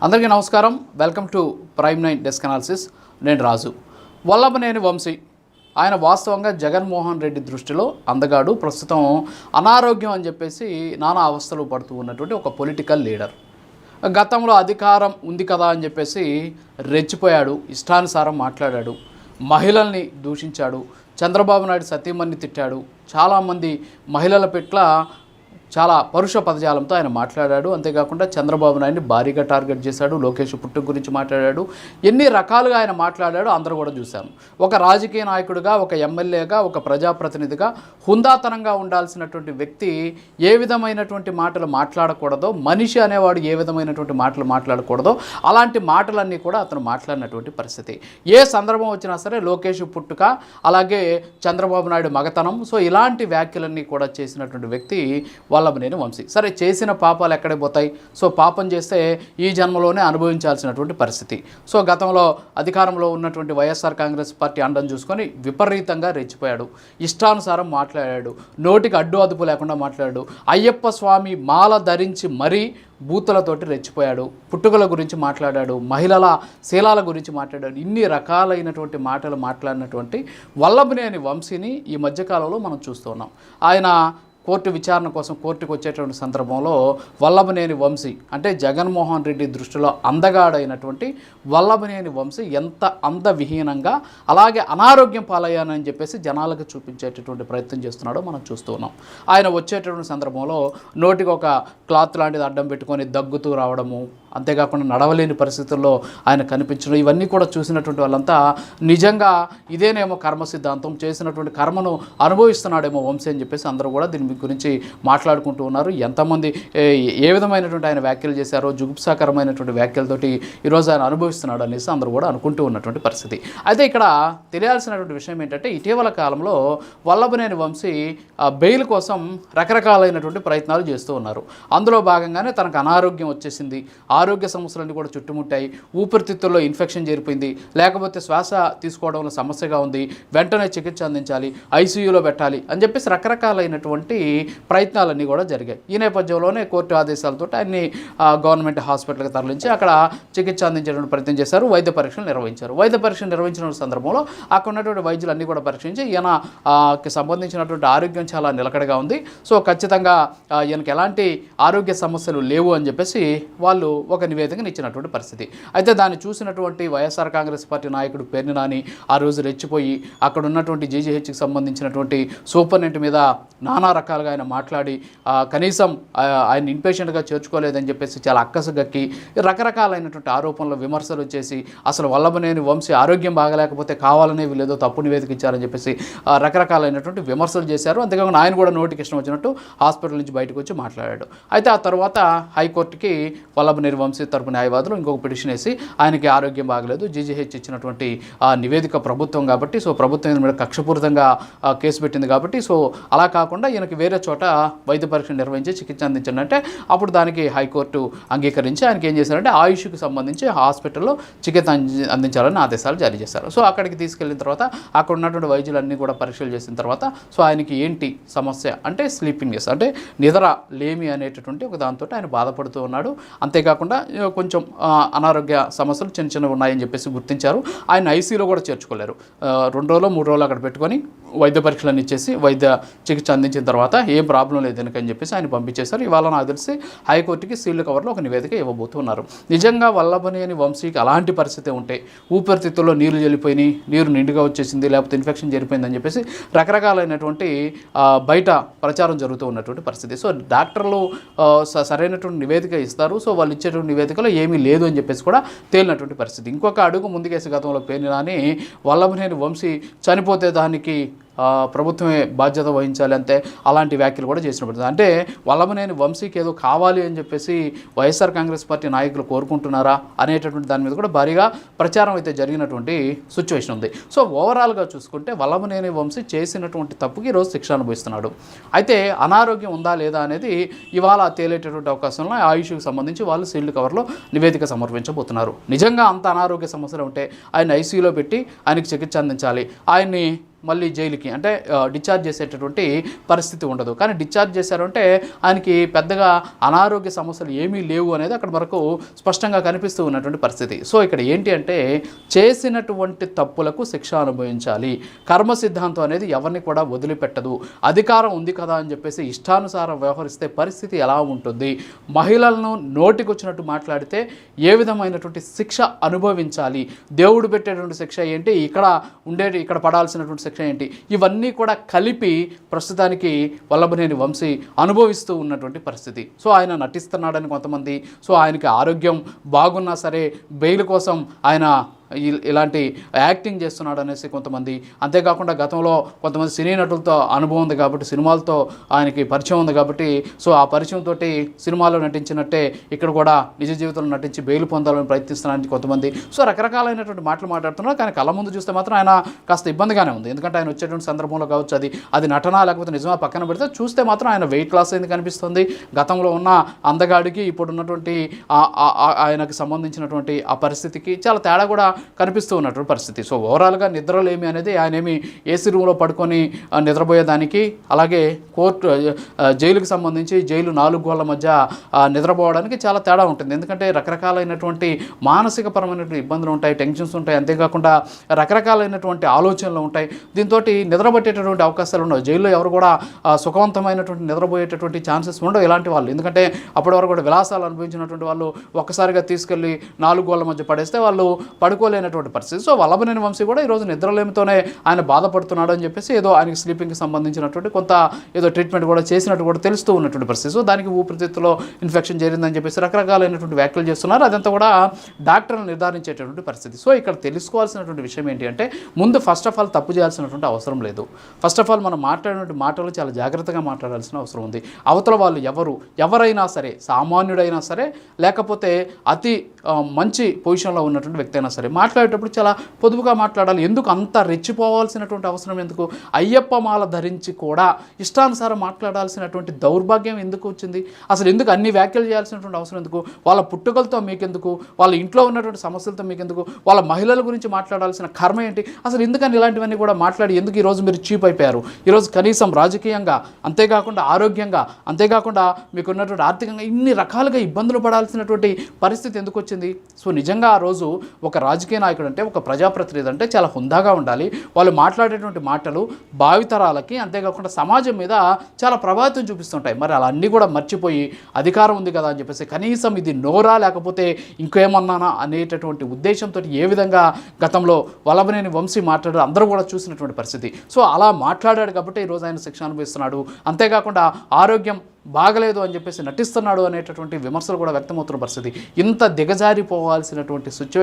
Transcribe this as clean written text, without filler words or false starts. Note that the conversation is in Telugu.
అందరికీ నమస్కారం. Welcome to prime 9 desk analysis. నేను రాజు. వల్లభనేని వంశీ ఆయన వాస్తవంగా జగన్మోహన్ రెడ్డి దృష్టిలో అందగాడు. ప్రస్తుతం అనారోగ్యం అని చెప్పేసి నానా అవస్థలు పడుతూ ఉన్నటువంటి ఒక పొలిటికల్ లీడర్. గతంలో అధికారం ఉంది కదా అని చెప్పేసి రెచ్చిపోయాడు, ఇష్టానుసారం మాట్లాడాడు, మహిళల్ని దూషించాడు, చంద్రబాబు నాయుడు సతీమణిని తిట్టాడు, చాలామంది మహిళల పట్ల చాలా పరుష పదజాలంతో ఆయన మాట్లాడాడు. అంతేకాకుండా చంద్రబాబు నాయుడిని భారీగా టార్గెట్ చేశాడు, లోకేష్ పుట్టుక గురించి మాట్లాడాడు. ఎన్ని రకాలుగా ఆయన మాట్లాడాడో అందరూ కూడా చూశాను. ఒక రాజకీయ నాయకుడిగా, ఒక ఎమ్మెల్యేగా, ఒక ప్రజాప్రతినిధిగా హుందాతనంగా ఉండాల్సినటువంటి వ్యక్తి ఏ విధమైనటువంటి మాటలు మాట్లాడకూడదో, మనిషి అనేవాడు ఏ విధమైనటువంటి మాటలు మాట్లాడకూడదో అలాంటి మాటలన్నీ కూడా అతను మాట్లాడినటువంటి పరిస్థితి. ఏ సందర్భం వచ్చినా సరే లోకేష్ పుట్టుక, అలాగే చంద్రబాబు నాయుడు మగతనం, సో ఇలాంటి వ్యాఖ్యలన్నీ కూడా చేసినటువంటి వ్యక్తి వల్లభనేని వంశీ. సరే, చేసిన పాపాలు ఎక్కడే పోతాయి? సో పాపం చేస్తే ఈ జన్మలోనే అనుభవించాల్సినటువంటి పరిస్థితి. సో గతంలో అధికారంలో ఉన్నటువంటి వైఎస్ఆర్ కాంగ్రెస్ పార్టీ అండను చూసుకొని విపరీతంగా రెచ్చిపోయాడు, ఇష్టానుసారం మాట్లాడాడు, నోటికి అడ్డు అదుపు లేకుండా మాట్లాడాడు, అయ్యప్ప స్వామి మాల ధరించి మరీ బూతులతోటి రెచ్చిపోయాడు, పుట్టుకల గురించి మాట్లాడాడు, మహిళల శీలాల గురించి మాట్లాడాడు. ఇన్ని రకాలైనటువంటి మాటలు మాట్లాడినటువంటి వల్లభనేని వంశీని ఈ మధ్యకాలంలో మనం చూస్తున్నాం. ఆయన కోర్టు విచారణ కోసం కోర్టుకు వచ్చేటువంటి సందర్భంలో వల్లభనేని వంశీ అంటే జగన్మోహన్ రెడ్డి దృష్టిలో అందగాడైనటువంటి వల్లభనేని వంశీ ఎంత అందవిహీనంగా, అలాగే అనారోగ్యం పాలయ్యానని చెప్పేసి జనాలకు చూపించేటటువంటి ప్రయత్నం చేస్తున్నాడో మనం చూస్తూ ఉన్నాం. ఆయన వచ్చేటటువంటి సందర్భంలో నోటికి ఒక క్లాత్ లాంటిది అడ్డం పెట్టుకొని దగ్గుతూ రావడము, అంతేకాకుండా నడవలేని పరిస్థితుల్లో ఆయన కనిపించడం, ఇవన్నీ కూడా చూసినటువంటి వాళ్ళంతా నిజంగా ఇదేనేమో కర్మ సిద్ధాంతం, చేసినటువంటి కర్మను అనుభవిస్తున్నాడేమో వంశీ అని చెప్పేసి అందరూ కూడా దీని గురించి మాట్లాడుకుంటూ ఉన్నారు. ఎంతమంది ఏ విధమైనటువంటి ఆయన వ్యాఖ్యలు చేశారో, జుగుప్సాకరమైనటువంటి వ్యాఖ్యలతోటి ఈరోజు ఆయన అనుభవిస్తున్నాడు అనేసి అందరూ కూడా అనుకుంటూ ఉన్నటువంటి పరిస్థితి. అయితే ఇక్కడ తెలియాల్సినటువంటి విషయం ఏంటంటే, ఇటీవల కాలంలో వల్లభనేని వంశీ బెయిల్ కోసం రకరకాలైనటువంటి ప్రయత్నాలు చేస్తూ ఉన్నారు. అందులో భాగంగానే తనకు అనారోగ్యం వచ్చేసింది, ఆరోగ్య సమస్యలన్నీ కూడా చుట్టుముట్టాయి, ఊపిరితిత్తుల్లో ఇన్ఫెక్షన్ చేరిపోయింది, లేకపోతే శ్వాస తీసుకోవడంలో సమస్యగా ఉంది, వెంటనే చికిత్స అందించాలి, ఐసీయూలో పెట్టాలి అని చెప్పేసి రకరకాలైనటువంటి ప్రయత్నాలన్నీ కూడా జరిగాయి. ఈ నేపథ్యంలోనే కోర్టు ఆదేశాలతో ఆయన్ని గవర్నమెంట్ హాస్పిటల్కి తరలించి అక్కడ చికిత్స అందించేటువంటి ప్రయత్నం చేశారు, వైద్య పరీక్షలు నిర్వహించారు. వైద్య పరీక్షలు నిర్వహించిన సందర్భంలో అక్కడ ఉన్నటువంటి వైద్యులు అన్నీ కూడా పరీక్షించి ఈయనకి సంబంధించినటువంటి ఆరోగ్యం చాలా నిలకడగా ఉంది, సో ఖచ్చితంగా ఈయనకి ఎలాంటి ఆరోగ్య సమస్యలు లేవు అని చెప్పేసి వాళ్ళు ఒక నివేదికను ఇచ్చినటువంటి పరిస్థితి. అయితే దాన్ని చూసినటువంటి వైఎస్ఆర్ కాంగ్రెస్ పార్టీ నాయకుడు పేర్ని నాని ఆ రోజు రెచ్చిపోయి అక్కడ ఉన్నటువంటి జీజీహెచ్కి సంబంధించినటువంటి సూపరింటెండెంట్ మీద నానా రకాలుగా ఆయన మాట్లాడి కనీసం ఆయన ఇన్పేషెంట్గా చేర్చుకోలేదని చెప్పేసి చాలా అక్కసు గక్కి రకరకాలైనటువంటి ఆరోపణలు, విమర్శలు చేసి అసలు వల్లభనేని వంశీ ఆరోగ్యం బాగలేకపోతే కావాలనే వీళ్ళేదో తప్పు నివేదిక ఇచ్చారని చెప్పేసి రకరకాలైనటువంటి విమర్శలు చేశారు. అంతేకాకుండా ఆయన కూడా నోటికి ఇష్టం వచ్చినట్టు హాస్పిటల్ నుంచి బయటకు వచ్చి మాట్లాడాడు. అయితే ఆ తర్వాత హైకోర్టుకి వల్లభనేని వంశీ తరపు న్యాయవాదులు ఇంకొక పిటిషన్ వేసి ఆయనకి ఆరోగ్యం బాగలేదు, జీజీహెచ్ ఇచ్చినటువంటి నివేదిక ప్రభుత్వం కాబట్టి, సో ప్రభుత్వం మీద కక్షపూరితంగా కేసు పెట్టింది కాబట్టి, సో అలా కాకుండా ఈయనకి వేరే చోట వైద్య పరీక్ష నిర్వహించి చికిత్స అందించండి అంటే అప్పుడు దానికి హైకోర్టు అంగీకరించి ఆయనకి ఏం చేశారంటే ఆయుష్కి సంబంధించి హాస్పిటల్లో చికిత్స అందించాలని ఆదేశాలు జారీ చేశారు. సో అక్కడికి తీసుకెళ్ళిన తర్వాత అక్కడ ఉన్నటువంటి వైద్యులన్నీ కూడా పరీక్షలు చేసిన తర్వాత సో ఆయనకి ఏంటి సమస్య అంటే స్లీపింగ్నెస్ అంటే నిద్ర లేమి అనేటటువంటి ఒక దాంతో ఆయన బాధపడుతూ ఉన్నాడు. అంతేకాకుండా కొంచెం అనారోగ్య సమస్యలు చిన్న చిన్నవి ఉన్నాయని చెప్పేసి గుర్తించారు. ఆయన ఐసీయూలో కూడా చేర్చుకోలేరు. 2 రోజులు 3 రోజులు అక్కడ పెట్టుకొని వైద్య పరీక్షలన్నీ ఇచ్చేసి వైద్య చికిత్స అందించిన తర్వాత ఏం ప్రాబ్లం లేదు అని చెప్పేసి ఆయన పంపించేశారు. ఇవాళ నాకు తెలిసి హైకోర్టుకి సీల్డ్ కవర్లో ఒక నివేదిక ఇవ్వబోతున్నారు. నిజంగా వల్లభనేని వంశీకి అలాంటి పరిస్థితి ఉంటే, ఊపిరితిత్తుల్లో నీళ్లు చెల్లిపోయినాయి, నీరు నిండుగా వచ్చేసింది, లేకపోతే ఇన్ఫెక్షన్ జరిపోయిందని చెప్పేసి రకరకాలైనటువంటి బయట ప్రచారం జరుగుతూ ఉన్నటువంటి పరిస్థితి. సో డాక్టర్లు సరైనటువంటి నివేదిక ఇస్తారు, సో వాళ్ళు ఇచ్చేటువంటి నివేదికలో ఏమీ లేదు అని చెప్పేసి కూడా తేలినటువంటి పరిస్థితి. ఇంకొక అడుగు ముందుకేసి గతంలో పేర్ని నాని వల్లభనేని వంశీ చనిపోతే దానికి ప్రభుత్వమే బాధ్యత వహించాలి అంతే అలాంటి వ్యాఖ్యలు కూడా చేసినప్పుడు, అంటే వల్లభనేని వంశీకి ఏదో కావాలి అని చెప్పేసి వైఎస్ఆర్ కాంగ్రెస్ పార్టీ నాయకులు కోరుకుంటున్నారా అనేటటువంటి దాని మీద కూడా భారీగా ప్రచారం అయితే జరిగినటువంటి సిచ్యువేషన్ ఉంది. సో ఓవరాల్గా చూసుకుంటే వల్లభనేని వంశీ చేసినటువంటి తప్పుకి ఈరోజు శిక్ష అనుభవిస్తున్నాడు. అయితే అనారోగ్యం ఉందా లేదా అనేది ఇవాళ తేలేటటువంటి అవకాశంలో ఆయుష్కి సంబంధించి వాళ్ళు సీల్డ్ కవర్లో నివేదిక సమర్పించబోతున్నారు. నిజంగా అంత అనారోగ్య సమస్యలు ఉంటే ఆయన ఐసీయూలో పెట్టి ఆయనకి చికిత్స అందించాలి, ఆయన్ని మళ్ళీ జైలుకి అంటే డిశ్చార్జ్ చేసేటటువంటి పరిస్థితి ఉండదు. కానీ డిశ్చార్జ్ చేశారంటే ఆయనకి పెద్దగా అనారోగ్య సమస్యలు ఏమీ లేవు అనేది అక్కడ మనకు స్పష్టంగా కనిపిస్తూ ఉన్నటువంటి పరిస్థితి. సో ఇక్కడ ఏంటి అంటే చేసినటువంటి తప్పులకు శిక్ష అనుభవించాలి. కర్మ సిద్ధాంతం అనేది ఎవరిని కూడా వదిలిపెట్టదు. అధికారం ఉంది కదా అని చెప్పేసి ఇష్టానుసారం వ్యవహరిస్తే పరిస్థితి ఎలా ఉంటుంది, మహిళలను నోటికొచ్చినట్టు మాట్లాడితే ఏ విధమైనటువంటి శిక్ష అనుభవించాలి, దేవుడు పెట్టేటువంటి శిక్ష ఏంటి, ఇక్కడ పడాల్సినటువంటి శిక్ష ఏంటి, ఇవన్నీ కూడా కలిపి ప్రస్తుతానికి వల్లభనేని వంశీ అనుభవిస్తూ ఉన్నటువంటి పరిస్థితి. సో ఆయన నటిస్తున్నాడని కొంతమంది, సో ఆయనకి ఆరోగ్యం బాగున్నా సరే బెయిల్ కోసం ఆయన ఇలాంటి యాక్టింగ్ చేస్తున్నాడు అనేసి కొంతమంది, అంతేకాకుండా గతంలో కొంతమంది సినీ నటులతో అనుభవం ఉంది కాబట్టి సినిమాలతో ఆయనకి పరిచయం ఉంది కాబట్టి సో ఆ పరిచయంతో సినిమాలో నటించినట్టే ఇక్కడ కూడా నిజ జీవితంలో నటించి బెయిల్ పొందాలని ప్రయత్నిస్తున్నారని కొంతమంది. సో రకరకాలైనటువంటి మాటలు మాట్లాడుతున్నారు. కానీ కళ్ళ ముందు చూస్తే మాత్రం ఆయన కాస్త ఇబ్బందిగానే ఉంది. ఎందుకంటే ఆయన వచ్చేటువంటి సందర్భంలో కావచ్చు, అది నటన లేకపోతే నిజమా పక్కన పెడితే చూస్తే మాత్రం ఆయన వెయిట్ లాస్ అయింది కనిపిస్తుంది. గతంలో ఉన్న అందగాడికి ఇప్పుడు ఉన్నటువంటి ఆయనకు సంబంధించినటువంటి ఆ పరిస్థితికి చాలా తేడా కూడా కనిపిస్తూ ఉన్నటువంటి పరిస్థితి. సో ఓవరాల్గా నిద్రలేమి అనేది ఆయన ఏమి ఏసీ రూమ్లో పడుకొని నిద్రపోయేదానికి, అలాగే జైలుకి సంబంధించి జైలు 4 గోళ్ల మధ్య నిద్రపోవడానికి చాలా తేడా ఉంటుంది. ఎందుకంటే రకరకాలైనటువంటి మానసికపరమైనటువంటి ఇబ్బందులు ఉంటాయి, టెన్షన్స్ ఉంటాయి, అంతేకాకుండా రకరకాలైనటువంటి ఆలోచనలు ఉంటాయి. దీంతో నిద్రపట్టేటటువంటి అవకాశాలు ఉండవు. జైల్లో ఎవరు కూడా సుఖవంతమైనటువంటి నిద్రపోయేటటువంటి ఛాన్సెస్ ఉండవు ఇలాంటి వాళ్ళు. ఎందుకంటే అప్పటి వరకు కూడా విలాసాలు అనుభవించినటువంటి వాళ్ళు ఒక్కసారిగా తీసుకెళ్ళి 4 గోళ్ల మధ్య పడేస్తే వాళ్ళు పడుకోలేనటువంటి పరిస్థితి. సో వల్లభనేని వంశీ కూడా ఈరోజు నిద్రలేమితోనే ఆయన బాధపడుతున్నాడు అని చెప్పేసి ఏదో ఆయనకి స్లీపింగ్కి సంబంధించినటువంటి కొంత ఏదో ట్రీట్మెంట్ కూడా చేసినట్టు కూడా తెలుస్తూ ఉన్నటువంటి పరిస్థితి. సో దానికి ఊపిరితిత్తులో ఇన్ఫెక్షన్ జరిగిందని చెప్పేసి రకరకాలైనటువంటి వ్యాఖ్యలు చేస్తున్నారు. అదంతా కూడా డాక్టర్లు నిర్ధారించేటటువంటి పరిస్థితి. సో ఇక్కడ తెలుసుకోవాల్సినటువంటి విషయం ఏంటి అంటే ముందు ఫస్ట్ ఆఫ్ ఆల్ తప్పు చేయాల్సినటువంటి అవసరం లేదు. ఫస్ట్ ఆఫ్ ఆల్ మనం మాట్లాడినటువంటి మాటలు చాలా జాగ్రత్తగా మాట్లాడాల్సిన అవసరం ఉంది. అవతల వాళ్ళు ఎవరైనా సరే, సామాన్యుడైనా సరే, లేకపోతే అతి మంచి పొజిషన్లో ఉన్నటువంటి వ్యక్తి అయినా సరే మాట్లాడేటప్పుడు చాలా పొదుపుగా మాట్లాడాలి. ఎందుకు అంత రెచ్చిపోవాల్సినటువంటి అవసరం ఎందుకు? అయ్యప్ప మాల ధరించి కూడా ఇష్టానుసారం మాట్లాడాల్సినటువంటి దౌర్భాగ్యం ఎందుకు వచ్చింది? అసలు ఎందుకు అన్ని వ్యాఖ్యలు చేయాల్సినటువంటి అవసరం ఎందుకు? వాళ్ళ పుట్టుకలతో మీకెందుకు? వాళ్ళ ఇంట్లో ఉన్నటువంటి సమస్యలతో మీకెందుకు? వాళ్ళ మహిళల గురించి మాట్లాడాల్సిన కర్మ ఏంటి? అసలు ఎందుకని ఇలాంటివన్నీ కూడా మాట్లాడి ఎందుకు ఈరోజు మీరు చీప్ అయిపోయారు? ఈరోజు కనీసం రాజకీయంగా, అంతేకాకుండా ఆరోగ్యంగా, అంతేకాకుండా మీకు ఉన్నటువంటి ఆర్థికంగా ఇన్ని రకాలుగా ఇబ్బందులు పడాల్సినటువంటి పరిస్థితి ఎందుకు వచ్చింది? సో నిజంగా ఆ రోజు ఒక రాజకీయ నాయకుడు అంటే, ఒక ప్రజాప్రతినిధి అంటే చాలా హుందాగా ఉండాలి. వాళ్ళు మాట్లాడేటువంటి మాటలు భావితరాలకి, అంతేకాకుండా సమాజం మీద చాలా ప్రభావితం చూపిస్తుంటాయి. మరి అలా అన్నీ కూడా మర్చిపోయి అధికారం ఉంది కదా అని చెప్పేసి కనీసం ఇది నోరా లేకపోతే ఇంకేమన్నానా అనేటటువంటి ఉద్దేశంతో ఏ విధంగా గతంలో వల్లభనేని వంశీ మాట్లాడారు అందరూ కూడా చూసినటువంటి పరిస్థితి. సో అలా మాట్లాడాడు కాబట్టి ఈరోజు ఆయన శిక్ష అనుభవిస్తున్నాడు. అంతేకాకుండా ఆరోగ్యం బాగలేదు అని చెప్పేసి నటిస్తున్నాడు అనేటటువంటి విమర్శలు కూడా వ్యక్తమవుతున్న పరిస్థితి. ఇంత దిగజారిపోవాల్సినటువంటి సిచ్యువేషన్